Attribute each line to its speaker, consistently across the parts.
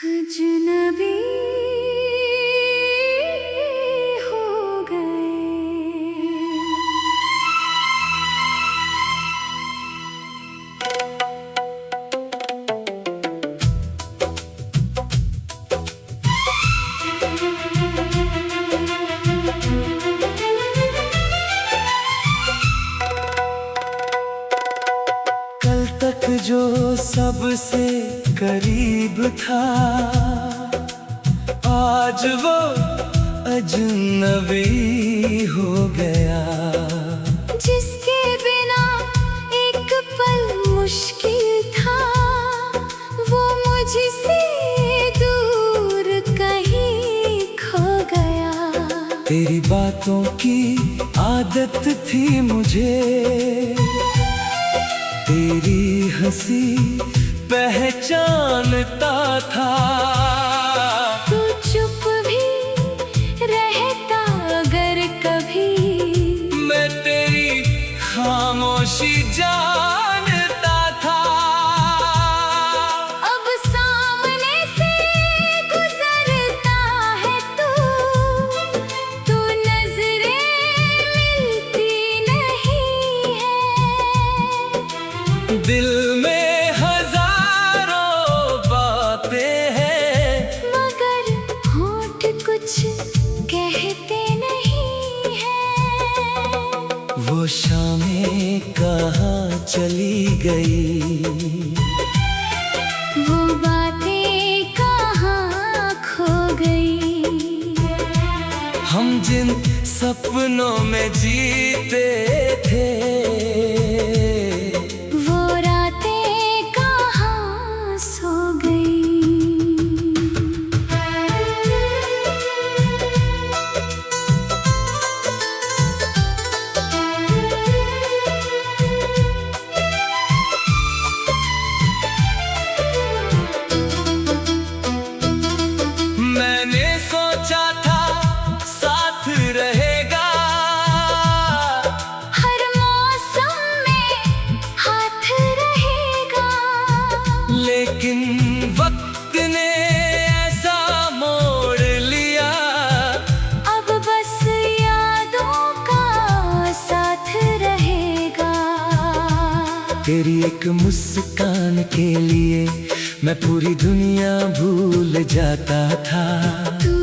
Speaker 1: अजनबी हो गए।
Speaker 2: कल तक जो सबसे करीब था, आज वो अजनबी हो गया।
Speaker 1: जिसके बिना एक पल मुश्किल था, वो मुझसे दूर कहीं खो गया।
Speaker 2: तेरी बातों की आदत थी मुझे, तेरी हंसी पहचानता था।
Speaker 1: तू चुप भी रहता अगर कभी,
Speaker 2: मैं तेरी खामोशी जानता था।
Speaker 1: अब सामने से गुजरता है तू नजरें मिलती नहीं है।
Speaker 2: दिल में हजारों बातें हैं,
Speaker 1: मगर होठ कुछ कहते नहीं हैं।
Speaker 2: वो शामें कहाँ चली गई,
Speaker 1: वो बातें कहाँ खो गई।
Speaker 2: हम जिन सपनों में जीते थे,
Speaker 1: वो रातें कहाँ सो गई।
Speaker 2: मैंने सोचा था साथ रहेगा,
Speaker 1: हर मौसम में हाथ रहेगा।
Speaker 2: लेकिन वक्त ने ऐसा मोड़ लिया।
Speaker 1: अब बस यादों का साथ रहेगा।
Speaker 2: तेरी एक मुस्कान के लिए मैं पूरी दुनिया भूल जाता था।
Speaker 1: तू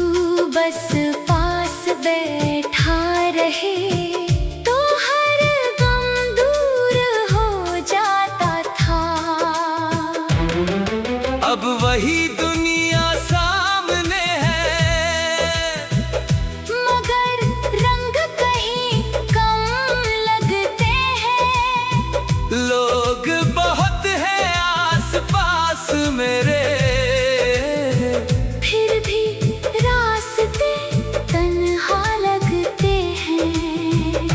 Speaker 1: बस पास बैठा रहे तो हर गम दूर हो जाता था।
Speaker 2: अब वही दुनिया सामने है,
Speaker 1: मगर रंग कहीं कम लगते हैं।
Speaker 2: लोग बहुत हैं आस-पास मेरे,
Speaker 1: फिर भी रास्ते तन्हा लगते हैं।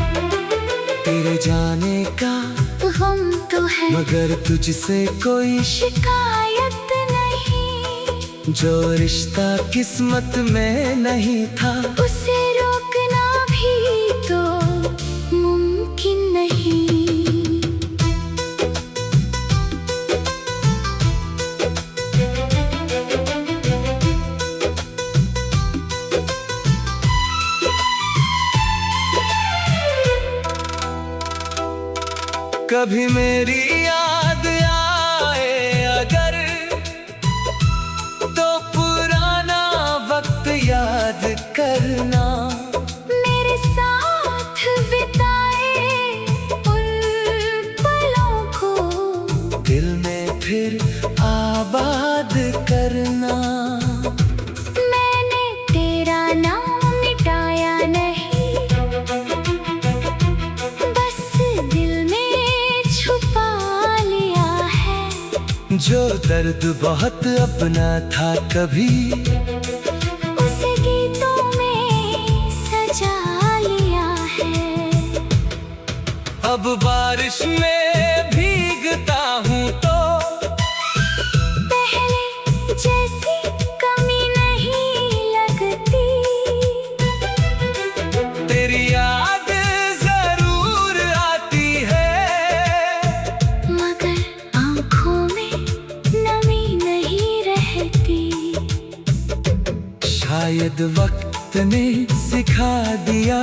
Speaker 2: तेरे जाने का
Speaker 1: गम तो है
Speaker 2: मगर तुझसे कोई
Speaker 1: शिकायत नहीं।
Speaker 2: जो रिश्ता किस्मत में नहीं था,
Speaker 1: उसे रोकना भी तो मुमकिन नहीं।
Speaker 2: कभी मेरी याद आए अगर, तो पुराना वक्त याद करना।
Speaker 1: मेरे साथ बिताए उन पलों को
Speaker 2: दिल में फिर आबाद करना।
Speaker 1: मैंने तेरा नाम मिटाया नहीं, बस दिल में छुपा लिया है।
Speaker 2: जो दर्द बहुत अपना था कभी,
Speaker 1: उसे गीतों में सजा लिया है।
Speaker 2: अब बारिश में भीगता हूँ तो
Speaker 1: पहले जैसी कमी नहीं लगती।
Speaker 2: तेरी याद जरूर आती है,
Speaker 1: मगर आँखों में नमी नहीं रहती।
Speaker 2: शायद वक्त ने सिखा दिया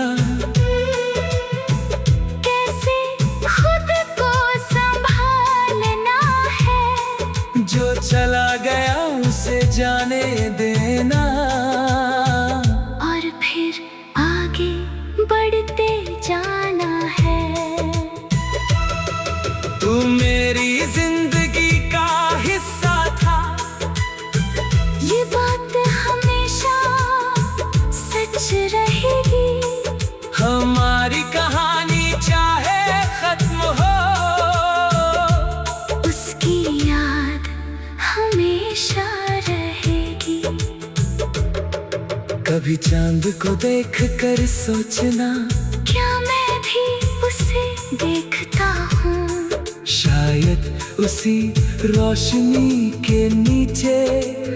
Speaker 1: कैसे खुद को संभालना है।
Speaker 2: जो चला गया उसे जाने देना
Speaker 1: और फिर आगे बढ़ते जाना है।
Speaker 2: तू मेरी जिंदगी का हिस्सा था,
Speaker 1: ये बात हमेशा सच रहेगी।
Speaker 2: हमारी कहानी चाहे खत्म हो,
Speaker 1: उसकी याद हमेशा रहेगी।
Speaker 2: कभी चांद को देख कर सोचना,
Speaker 1: क्या मैं भी उसे देखता हूँ।
Speaker 2: शायद उसी रोशनी के नीचे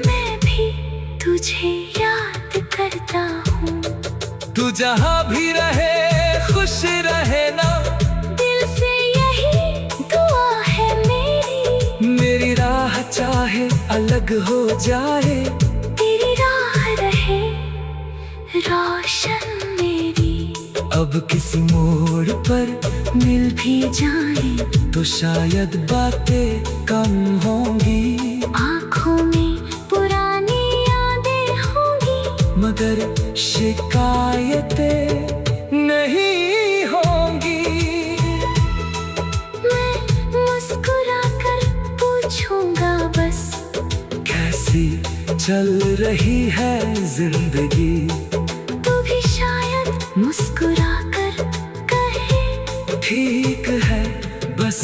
Speaker 1: मैं भी तुझे याद करता हूँ।
Speaker 2: तू जहाँ भी रहे खुश रहे ना,
Speaker 1: दिल से यही दुआ है मेरी।
Speaker 2: मेरी राह चाहे अलग हो जाए,
Speaker 1: तेरी राह रहे रोशन मेरी।
Speaker 2: अब किसी मोड़ पर
Speaker 1: मिल भी जाए
Speaker 2: तो शायद बातें कम होंगी,
Speaker 1: आँखों में पुरानी यादें होंगी,
Speaker 2: मगर शिकायतें नहीं होंगी।
Speaker 1: मैं मुस्कुरा कर पूछूंगा बस,
Speaker 2: कैसी चल रही है जिंदगी।
Speaker 1: तू भी शायद मुस्कुरा कर कहे,
Speaker 2: ठीक है बस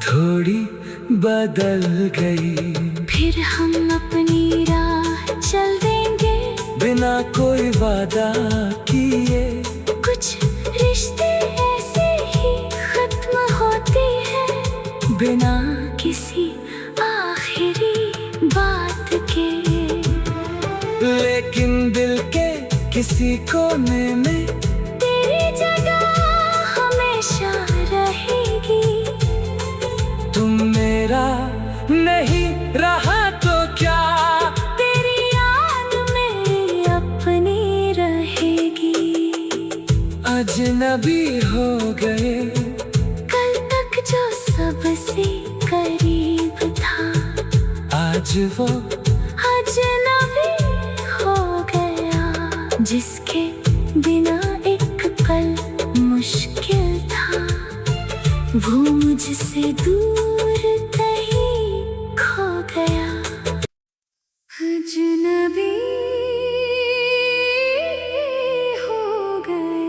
Speaker 2: थोड़ी बदल गई।
Speaker 1: फिर हम अपनी राह चल देंगे
Speaker 2: बिना कोई वादा किए।
Speaker 1: कुछ रिश्ते ऐसे ही खत्म होते हैं,
Speaker 2: बिना
Speaker 1: किसी आखिरी बात के।
Speaker 2: लेकिन दिल के किसी कोने में
Speaker 1: तेरी जगह हमेशा रहेगी।
Speaker 2: तुम मेरा नहीं रहा तो क्या,
Speaker 1: तेरी याद मेरी अपनी रहेगी।
Speaker 2: अजनबी हो गए
Speaker 1: कल तक जो सबसे करीब था,
Speaker 2: आज वो
Speaker 1: अजनबी हो गया। जिसके बिना एक पल मुश्किल था, वो मुझसे दूर कहीं खो गया। अजनबी हो गए।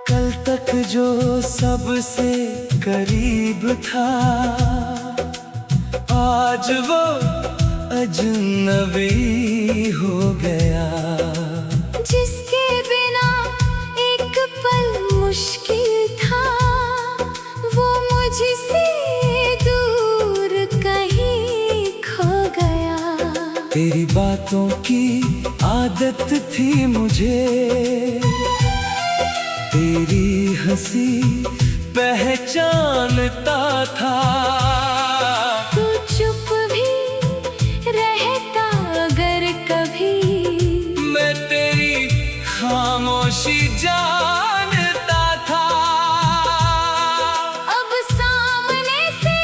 Speaker 2: कल तक जो सबसे करीब था, आज वो अजनबी हो गया।
Speaker 1: जिसके बिना एक पल मुश्किल था, वो मुझसे दूर कहीं खो गया।
Speaker 2: तेरी बातों की आदत थी मुझे, तेरी हंसी पहचानता था।
Speaker 1: तू चुप भी रहता अगर कभी,
Speaker 2: मैं तेरी खामोशी जानता था।
Speaker 1: अब सामने से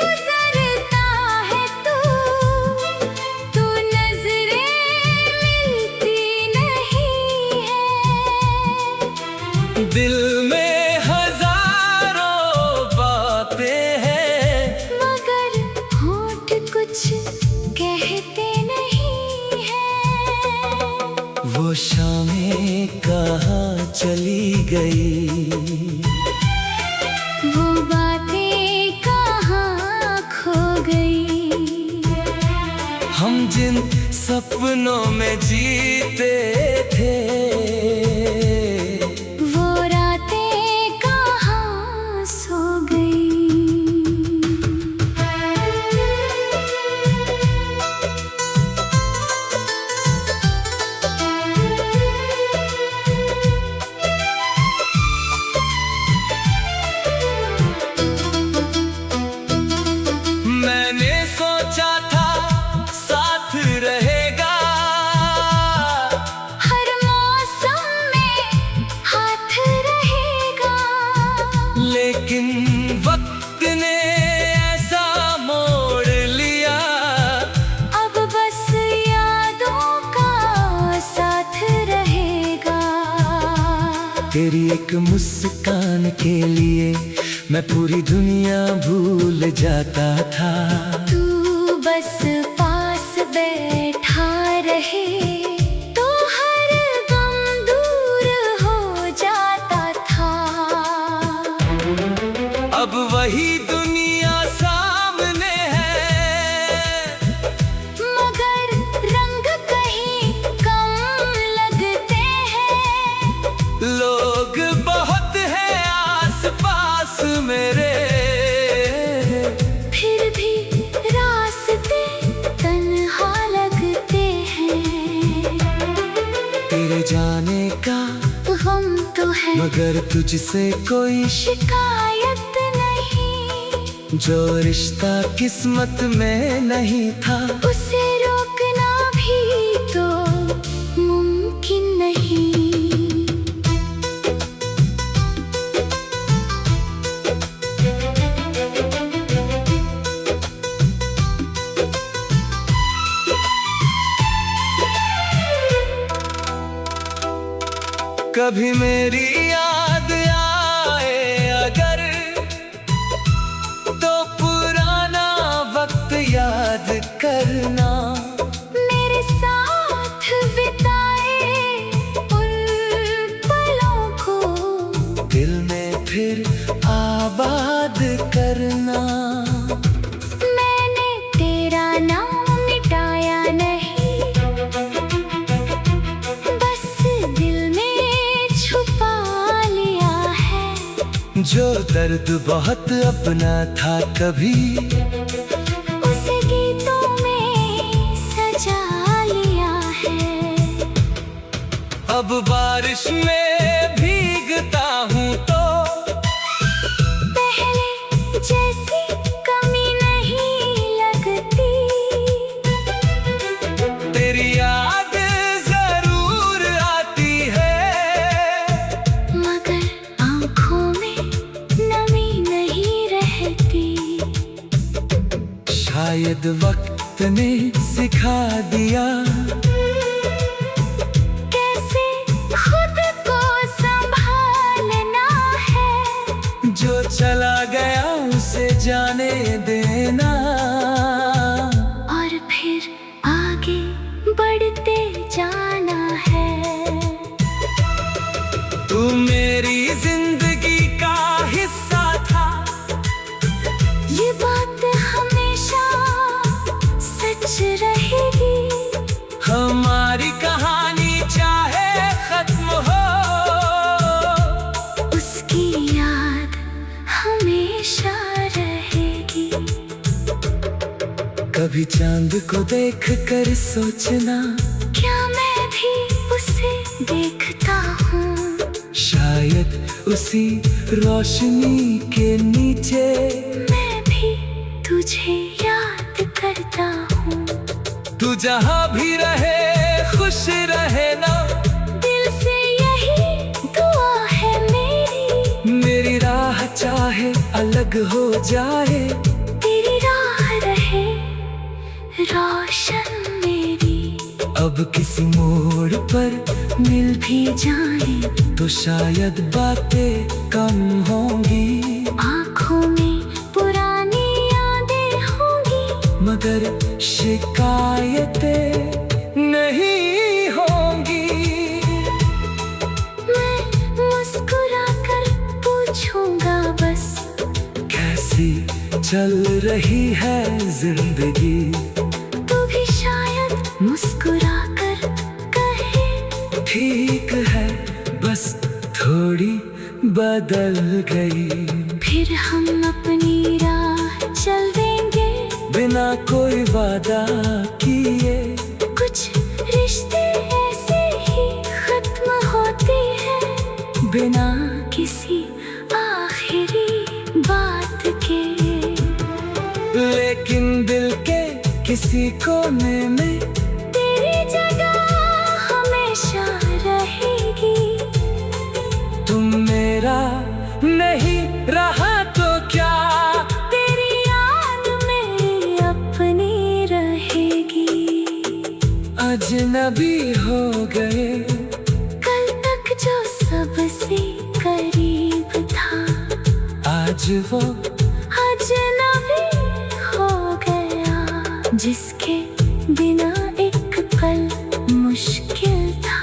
Speaker 1: गुजरता है तू नजरें मिलती नहीं है।
Speaker 2: दिल में हजारों बातें हैं,
Speaker 1: मगर होठ कुछ कहते नहीं है।
Speaker 2: वो शामें कहाँ चली गई,
Speaker 1: वो बातें कहाँ खो गई।
Speaker 2: हम जिन सपनों में जीते थे,
Speaker 1: वो रातें कहाँ सो गई।
Speaker 2: तेरी एक मुस्कान के लिए मैं पूरी दुनिया भूल जाता था।
Speaker 1: तू बस पास बैठा रहे तो हर गम दूर हो जाता था।
Speaker 2: अब वही दुनिया सामने है,
Speaker 1: मगर रंग कहीं कम लगते हैं।
Speaker 2: लोग बहुत हैं आस-पास मेरे,
Speaker 1: फिर भी रास्ते तन्हा लगते हैं।
Speaker 2: तेरे जाने का
Speaker 1: गम तो है
Speaker 2: मगर तुझसे कोई
Speaker 1: शिकायत नहीं।
Speaker 2: जो रिश्ता किस्मत में नहीं था,
Speaker 1: उसे रोकना भी तो मुमकिन नहीं।
Speaker 2: कभी मेरी याद आए अगर तो पुराना वक्त याद करना।
Speaker 1: मेरे साथ बिताए उन पलों को
Speaker 2: दिल में फिर आबाद करना।
Speaker 1: मैंने तेरा नाम मिटाया नहीं, बस दिल में छुपा लिया है।
Speaker 2: जो दर्द बहुत अपना था कभी,
Speaker 1: उसे गीतों में सजा लिया है।
Speaker 2: अब बारिश में भीगता हूँ तो
Speaker 1: पहले जैसी कमी नहीं लगती।
Speaker 2: तेरी याद जरूर आती है,
Speaker 1: मगर आँखों में नमी नहीं रहती।
Speaker 2: शायद वक्त ने सिखा दिया
Speaker 1: कैसे खुद को संभालना है।
Speaker 2: जो चला गया उसे जाने देना।
Speaker 1: और फिर आगे बढ़ते जाना है।
Speaker 2: तू मेरी जिंदगी का हिस्सा था,
Speaker 1: ये बात हमेशा सच रहेगी।
Speaker 2: हमारी कहानी चाहे खत्म हो,
Speaker 1: उसकी याद हमेशा रहेगी।
Speaker 2: कभी चांद को देख कर सोचना,
Speaker 1: क्या मैं भी उसे देखता हूँ।
Speaker 2: शायद उसी रोशनी के नीचे
Speaker 1: मैं भी तुझे याद करता हूँ।
Speaker 2: तू जहाँ भी रहे खुश रहे ना,
Speaker 1: दिल से यही दुआ है मेरी।
Speaker 2: मेरी राह चाहे अलग हो जाए,
Speaker 1: तेरी राह रहे रोशन मेरी।
Speaker 2: अब किसी मोड़ पर मिल भी जाए तो शायद बातें कम होंगी।
Speaker 1: आँखों में पुरानी यादें होंगी,
Speaker 2: मगर शिकायतें नहीं होंगी।
Speaker 1: मैं मुस्कुरा कर पूछूंगा बस,
Speaker 2: कैसी चल रही है जिंदगी।
Speaker 1: तू भी शायद मुस्कुरा कर कहे,
Speaker 2: ठीक है बस थोड़ी बदल गई।
Speaker 1: फिर हम अपनी राह चल देंगे
Speaker 2: बिना कोई वादा किए।
Speaker 1: कुछ रिश्ते ऐसे ही खत्म होते हैं,
Speaker 2: बिना
Speaker 1: किसी आखिरी बात के।
Speaker 2: लेकिन दिल के किसी कोने में
Speaker 1: तेरी जगह हमेशा रहेगी।
Speaker 2: तुम मेरा नहीं रहा तो क्या,
Speaker 1: तेरी याद में अपनी रहेगी।
Speaker 2: अजनबी हो गए
Speaker 1: कल तक जो सबसे
Speaker 2: आज वो
Speaker 1: अजनबी हो गया, जिसके बिना एक पल मुश्किल था,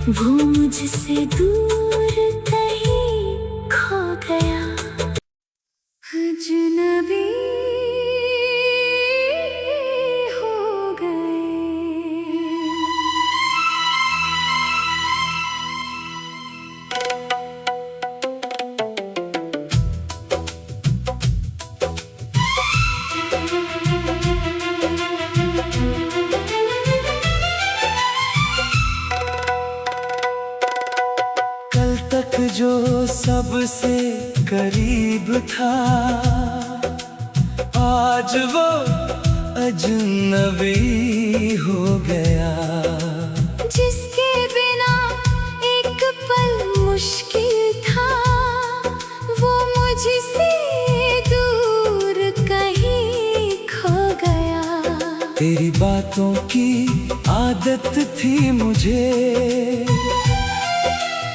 Speaker 1: वो मुझसे दूर कहीं खो गया। अजनबी हो गए।
Speaker 2: कल तक जो सबसे करीब था, आज वो अजनबी हो गया।
Speaker 1: जिसके बिना एक पल मुश्किल था, वो मुझसे दूर कहीं खो गया।
Speaker 2: तेरी बातों की आदत थी मुझे,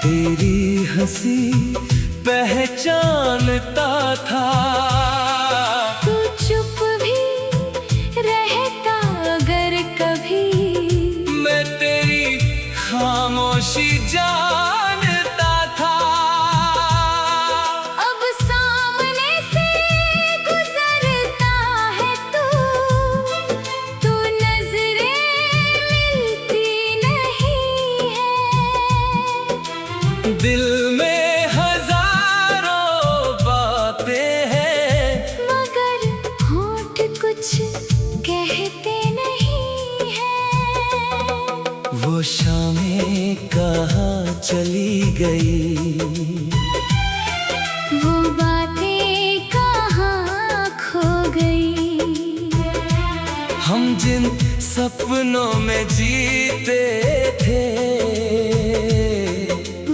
Speaker 2: तेरी हंसी पहचानता था।
Speaker 1: तू चुप भी रहता अगर कभी,
Speaker 2: मैं तेरी खामोशी जानता था।
Speaker 1: अब सामने से गुजरता है तू नजरें मिलती नहीं है।
Speaker 2: दिल में हजारों बातें हैं,
Speaker 1: मगर होंठ कुछ कहते नहीं हैं।
Speaker 2: वो शामें कहाँ चली गई,
Speaker 1: वो बातें कहाँ खो गई।
Speaker 2: हम जिन सपनों में जीते थे,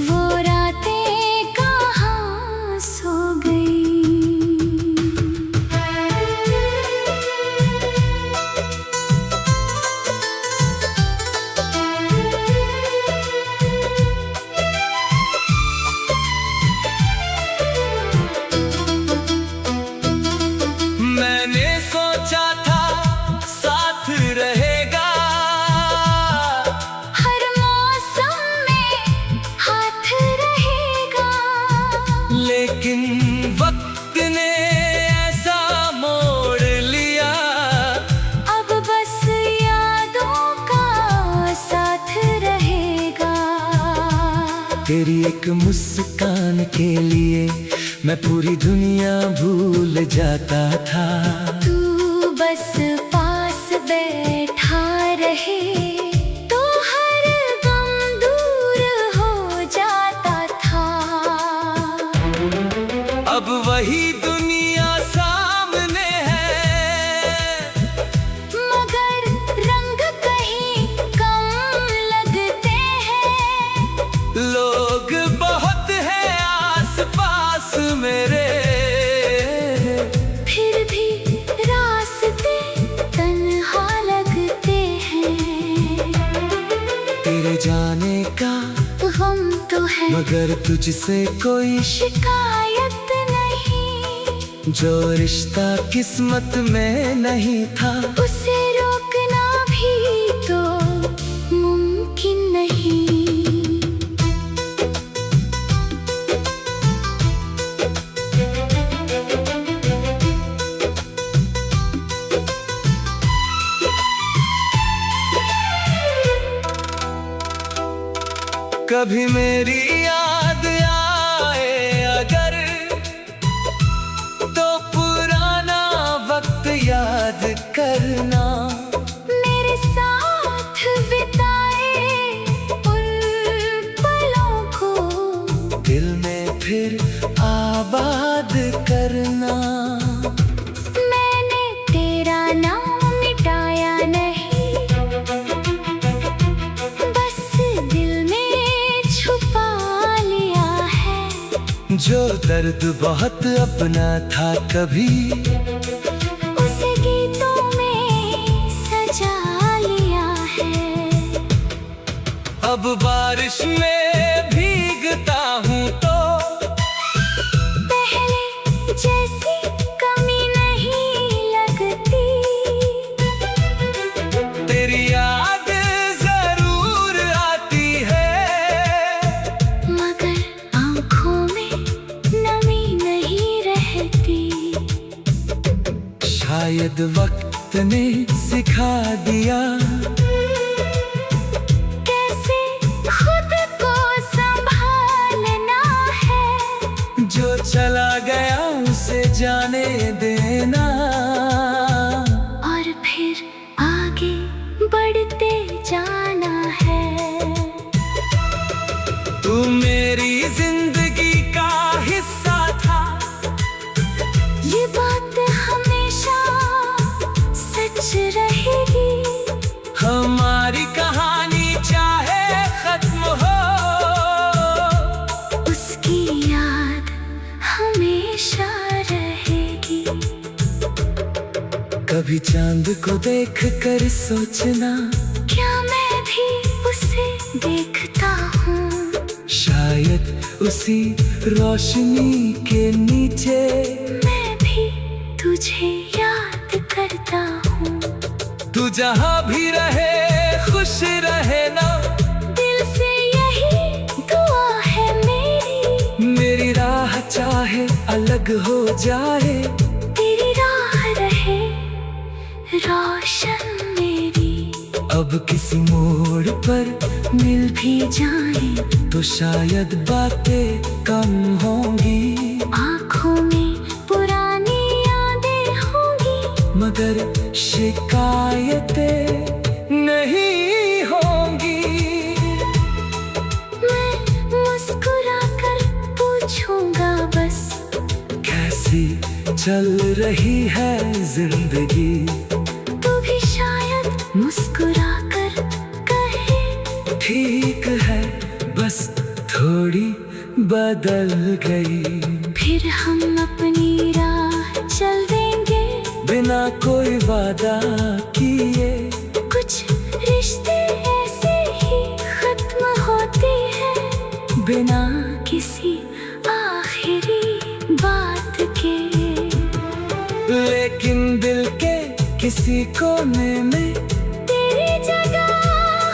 Speaker 1: वो रातें कहाँ सो गई।
Speaker 2: मैंने सोचा था साथ रहेगा,
Speaker 1: हर मौसम में हाथ रहेगा।
Speaker 2: लेकिन वक्त ने ऐसा मोड़ लिया,
Speaker 1: अब बस यादों का साथ रहेगा।
Speaker 2: तेरी एक मुस्कान के लिए मैं पूरी दुनिया भूल जाता था।
Speaker 1: तू बस पास बैठा रहे तो हर गम दूर हो जाता था।
Speaker 2: अब वही दुनिया सामने है,
Speaker 1: मगर रंग कहीं कम लगते हैं।
Speaker 2: लोग बहुत हैं आस-पास मेरे,
Speaker 1: फिर भी रास्ते तन्हा लगते हैं।
Speaker 2: तेरे जाने का
Speaker 1: गम तो है
Speaker 2: मगर तुझसे कोई
Speaker 1: शिकायत नहीं।
Speaker 2: जो रिश्ता किस्मत में नहीं था,
Speaker 1: उसे रोकना भी तो मुमकिन नहीं।
Speaker 2: कभी मेरी याद आए अगर, तो पुराना वक्त याद करना।
Speaker 1: मेरे साथ बिताए उन पलों को
Speaker 2: दिल में फिर आबाद करना।
Speaker 1: मैंने तेरा नाम मिटाया नहीं, बस दिल में छुपा लिया है।
Speaker 2: जो दर्द बहुत अपना था कभी,
Speaker 1: उसे गीतों में सजा लिया है।
Speaker 2: अब बारिश में भीगता हूँ तो
Speaker 1: पहले
Speaker 2: शायद वक्त ने सिखा दिया
Speaker 1: कैसे खुद को संभालना है।
Speaker 2: जो चला गया उसे जाने देना
Speaker 1: और फिर आगे बढ़ते जाना है।
Speaker 2: तू मेरी जिंदगी का हिस्सा था,
Speaker 1: ये बात हमेशा सच रहेगी।
Speaker 2: हमारी कहानी चाहे खत्म हो,
Speaker 1: उसकी याद हमेशा रहेगी।
Speaker 2: कभी चांद को देख कर सोचना,
Speaker 1: क्या मैं भी उसे देखता हूँ।
Speaker 2: शायद उसी रोशनी के नीचे
Speaker 1: मैं भी तुझे याद करता हूँ।
Speaker 2: तू जहाँ भी रहे खुश रहे ना,
Speaker 1: दिल से यही दुआ है मेरी।
Speaker 2: मेरी राह चाहे अलग हो जाए,
Speaker 1: तेरी राह रहे रोशन मेरी।
Speaker 2: अब किसी मोड़ पर
Speaker 1: मिल भी जाए
Speaker 2: तो शायद बातें कम होंगी,
Speaker 1: आँखों में पुरानी यादें होंगी,
Speaker 2: मगर शिकायतें नहीं होंगी।
Speaker 1: मैं मुस्कुरा कर पूछूंगा बस,
Speaker 2: कैसी चल रही है जिंदगी।
Speaker 1: तू भी शायद मुस्कुरा कर कहे,
Speaker 2: ठीक है बस थोड़ी बदल गई।
Speaker 1: फिर हम अपनी राह चल देंगे
Speaker 2: बिना कोई वादा किए।
Speaker 1: कुछ रिश्ते ऐसे ही खत्म होते हैं, बिना किसी आखिरी बात के।
Speaker 2: लेकिन दिल के किसी कोने में
Speaker 1: तेरी जगह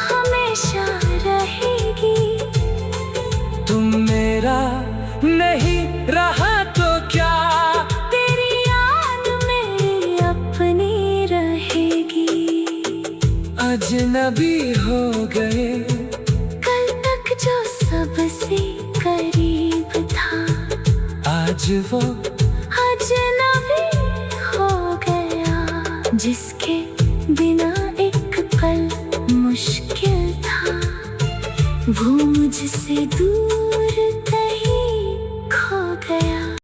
Speaker 1: हमेशा रहेगी।
Speaker 2: तुम मेरा नहीं रहा तो क्या,
Speaker 1: तेरी याद मेरी अपनी रहेगी।
Speaker 2: अजनबी हो गए
Speaker 1: कल तक जो सबसे करीब था,
Speaker 2: आज वो
Speaker 1: अजनबी हो गया। जिसके बिना एक पल मुश्किल था, वो मुझसे दूर